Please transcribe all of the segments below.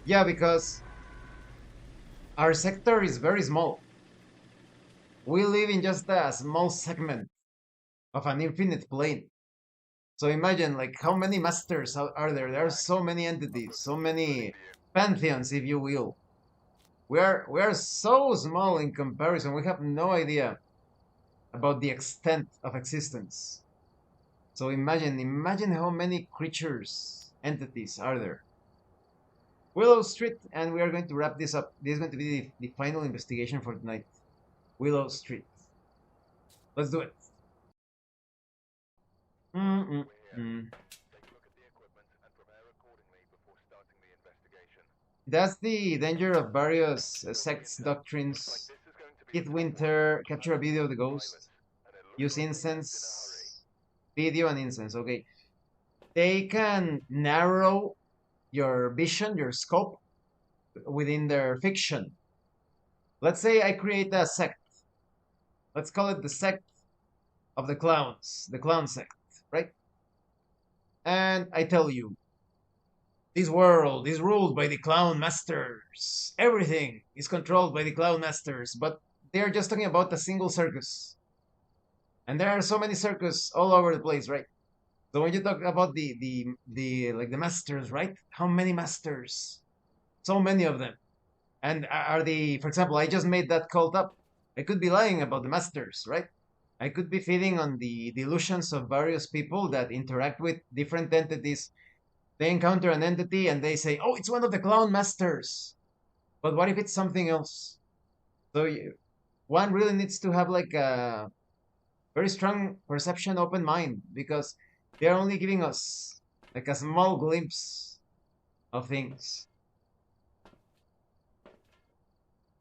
Yeah, because our sector is very small. We live in just a small segment of an infinite plane. So imagine like how many masters are there? There are so many entities, so many pantheons, if you will. We are so small in comparison. We have no idea about the extent of existence. So imagine how many creatures, entities are there. Willow Street, and we are going to wrap this up. This is going to be the final investigation for tonight. Willow Street. Let's do it. Mm-mm-mm. That's the danger of various sects, doctrines. Hit Winter, capture a video of the ghost. Use incense, video and incense. Okay. They can narrow your vision, your scope within their fiction. Let's say I create a sect. Let's call it the sect of the clowns, the clown sect, right? And I tell you, this world is ruled by the clown masters. Everything is controlled by the clown masters, but they're just talking about a single circus. And there are so many circus all over the place, right? So when you talk about the like the masters, right? How many masters? So many of them. And are the, for example, I just made that cult up. I could be lying about the masters, right? I could be feeding on the delusions of various people that interact with different entities. They encounter an entity and they say, "Oh, it's one of the clown masters." But what if it's something else? So one really needs to have like a very strong perception, open mind, because they're only giving us like a small glimpse of things.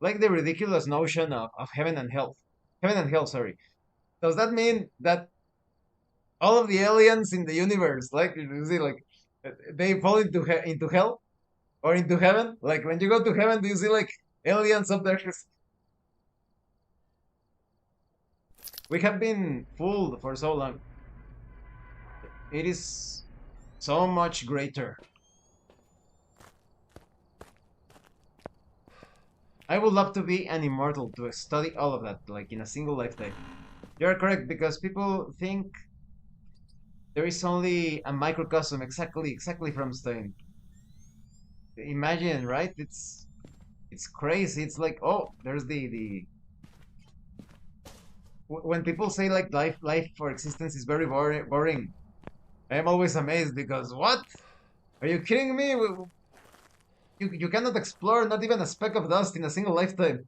Like the ridiculous notion of heaven and hell. Heaven and hell, sorry. Does that mean that all of the aliens in the universe, like you see, like they fall into hell or into heaven? Like when you go to heaven, do you see like aliens up there? We have been fooled for so long. It is so much greater. I would love to be an immortal to study all of that, like in a single lifetime. You're correct, because people think there is only a microcosm exactly from Stein. Imagine, right? It's crazy. It's like, oh, there's the when people say like life for existence is very boring. I am always amazed because what? Are you kidding me? You cannot explore not even a speck of dust in a single lifetime.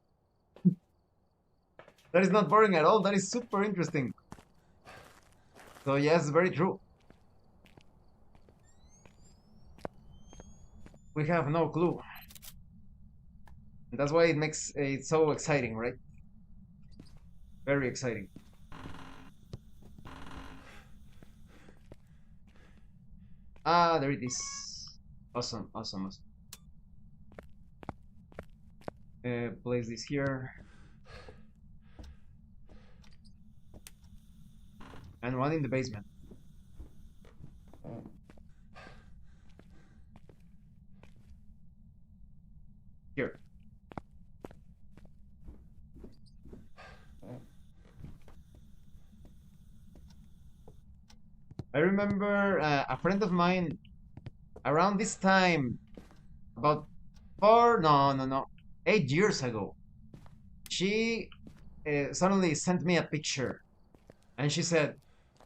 That is not boring at all. That is super interesting. So yes, very true. We have no clue. And that's why it makes it so exciting, right? Very exciting. Ah, there it is. Awesome, awesome, awesome. Place this here. And one in the basement. Here. I remember a friend of mine around this time, about no, 8 years ago. She suddenly sent me a picture, and she said,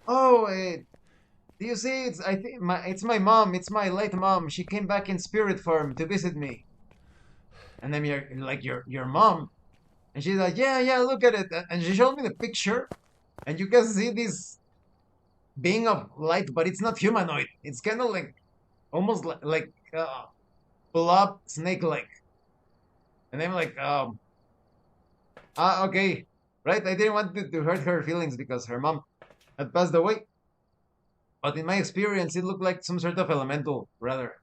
"Oh, do you see? It's my mom. It's my late mom. She came back in spirit form to visit me." And then you're like, your mom, and she's like, "Yeah, yeah, look at it." And she showed me the picture, and you can see this being of light, but it's not humanoid. It's kind of like almost like blob snake-like. And I'm like, okay, right? I didn't want to hurt her feelings because her mom had passed away. But in my experience, it looked like some sort of elemental, rather.